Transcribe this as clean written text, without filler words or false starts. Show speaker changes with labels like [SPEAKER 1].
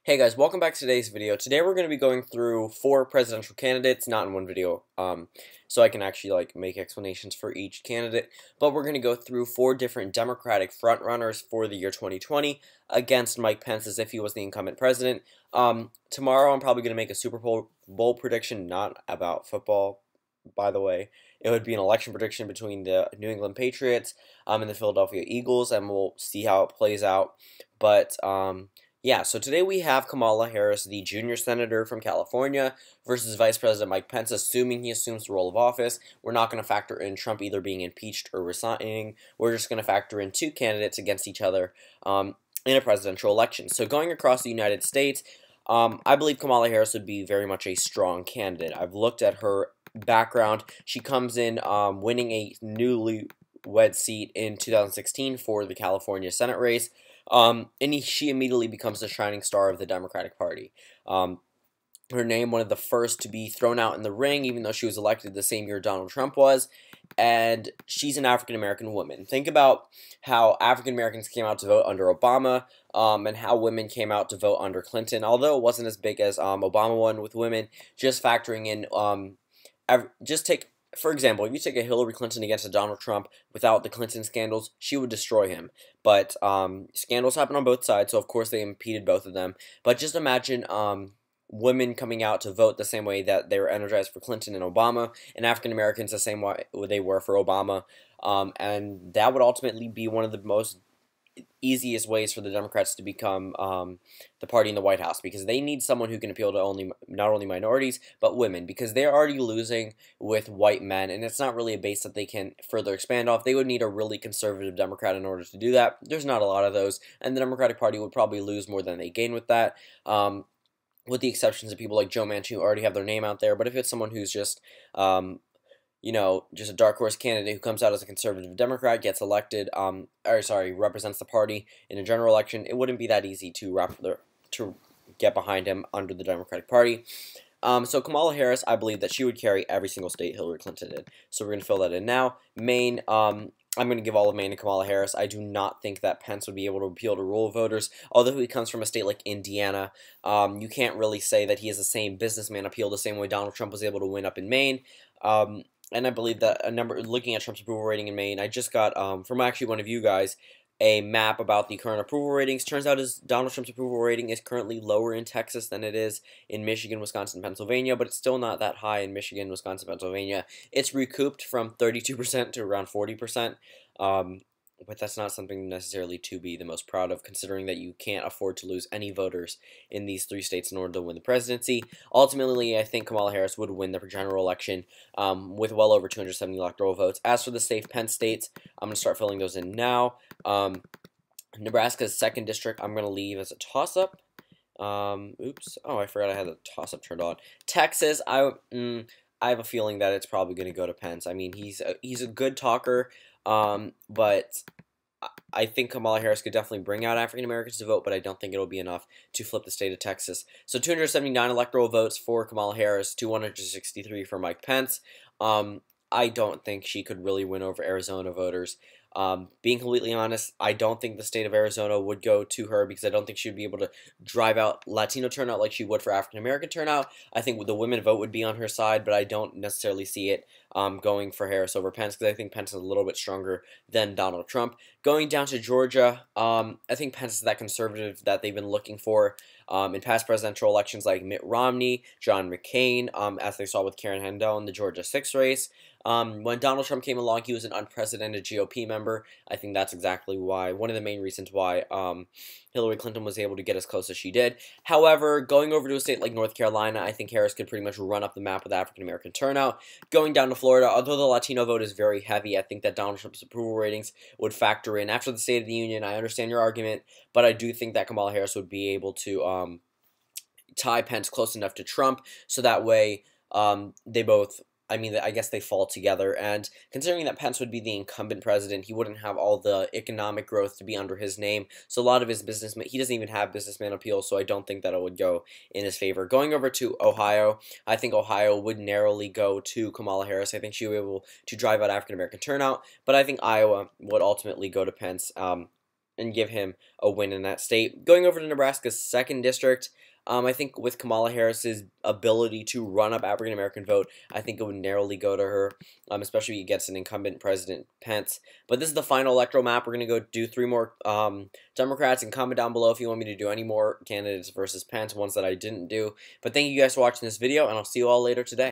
[SPEAKER 1] Hey guys, welcome back to today's video. Today we're going to be going through 4 presidential candidates, not in one video, so I can actually make explanations for each candidate, but we're going to go through 4 different Democratic frontrunners for the year 2020 against Mike Pence as if he was the incumbent president. Tomorrow I'm probably going to make a Super Bowl prediction, not about football, by the way. It would be an election prediction between the New England Patriots and the Philadelphia Eagles, and we'll see how it plays out, but yeah, so today we have Kamala Harris, the junior senator from California, versus Vice President Mike Pence, assuming he assumes the role of office. We're not going to factor in Trump either being impeached or resigning. We're just going to factor in 2 candidates against each other in a presidential election. So going across the United States, I believe Kamala Harris would be very much a strong candidate. I've looked at her background. She comes in winning a newlywed seat in 2016 for the California Senate race. She immediately becomes the shining star of the Democratic Party. Her name, one of the first to be thrown out in the ring, even though she was elected the same year Donald Trump was, and she's an African-American woman. Think about how African-Americans came out to vote under Obama, and how women came out to vote under Clinton, although it wasn't as big as Obama won with women, just factoring in, for example, if you take a Hillary Clinton against a Donald Trump without the Clinton scandals, she would destroy him. But scandals happen on both sides, so of course they impeded both of them. But just imagine women coming out to vote the same way that they were energized for Clinton and Obama, and African Americans the same way they were for Obama. And that would ultimately be one of the most easiest ways for the Democrats to become the party in the White House, because they need someone who can appeal to not only minorities but women, because they're already losing with white men, and it's not really a base that they can further expand off. They would need a really conservative Democrat in order to do that. There's not a lot of those, and the Democratic Party would probably lose more than they gain with that, with the exceptions of people like Joe Manchin who already have their name out there. But if it's someone who's just just a dark horse candidate who comes out as a conservative Democrat, gets elected, represents the party in a general election, it wouldn't be that easy to get behind him under the Democratic Party. So Kamala Harris, I believe that she would carry every single state Hillary Clinton did. So we're going to fill that in now. Maine, I'm going to give all of Maine to Kamala Harris. I do not think that Pence would be able to appeal to rural voters, although he comes from a state like Indiana. You can't really say that he has the same businessman appeal the same way Donald Trump was able to win up in Maine. And I believe that looking at Trump's approval rating in Maine, I just got, from actually one of you guys, a map about the current approval ratings. Turns out Donald Trump's approval rating is currently lower in Texas than it is in Michigan, Wisconsin, Pennsylvania, but it's still not that high in Michigan, Wisconsin, Pennsylvania. It's recouped from 32% to around 40%. But that's not something necessarily to be the most proud of, considering that you can't afford to lose any voters in these 3 states in order to win the presidency. Ultimately, I think Kamala Harris would win the general election with well over 270 electoral votes. As for the safe Pence states, I'm going to start filling those in now. Nebraska's 2nd district, I'm going to leave as a toss-up. Oops. Oh, I forgot I had the toss-up turned on. Texas, I have a feeling that it's probably going to go to Pence. I mean, he's a good talker. But I think Kamala Harris could definitely bring out African Americans to vote, but I don't think it'll be enough to flip the state of Texas. So 279 electoral votes for Kamala Harris, 263 for Mike Pence. I don't think she could really win over Arizona voters. Being completely honest, I don't think the state of Arizona would go to her, because I don't think she would be able to drive out Latino turnout like she would for African American turnout. I think the women vote would be on her side, but I don't necessarily see it going for Harris over Pence, because I think Pence is a little bit stronger than Donald Trump. Going down to Georgia, I think Pence is that conservative that they've been looking for in past presidential elections, like Mitt Romney, John McCain, as they saw with Karen Handel in the Georgia 6 race. When Donald Trump came along, he was an unprecedented GOP member. I think that's exactly why, one of the main reasons why Hillary Clinton was able to get as close as she did. However, going over to a state like North Carolina, I think Harris could pretty much run up the map with African American turnout. Going down to Florida, although the Latino vote is very heavy, I think that Donald Trump's approval ratings would factor in. After the State of the Union, I understand your argument, but I do think that Kamala Harris would be able to tie Pence close enough to Trump, so that way they both, I guess they fall together. And considering that Pence would be the incumbent president, he wouldn't have all the economic growth to be under his name. So a lot of his he doesn't even have businessman appeal, so I don't think that it would go in his favor. Going over to Ohio, I think Ohio would narrowly go to Kamala Harris. I think she would be able to drive out African American turnout, but I think Iowa would ultimately go to Pence. and give him a win in that state. Going over to Nebraska's 2nd district, I think with Kamala Harris's ability to run up African American vote, I think it would narrowly go to her, especially if he gets an incumbent President Pence. But this is the final electoral map. We're going to go do 3 more Democrats, and comment down below if you want me to do any more candidates versus Pence, ones that I didn't do. But thank you guys for watching this video, and I'll see you all later today.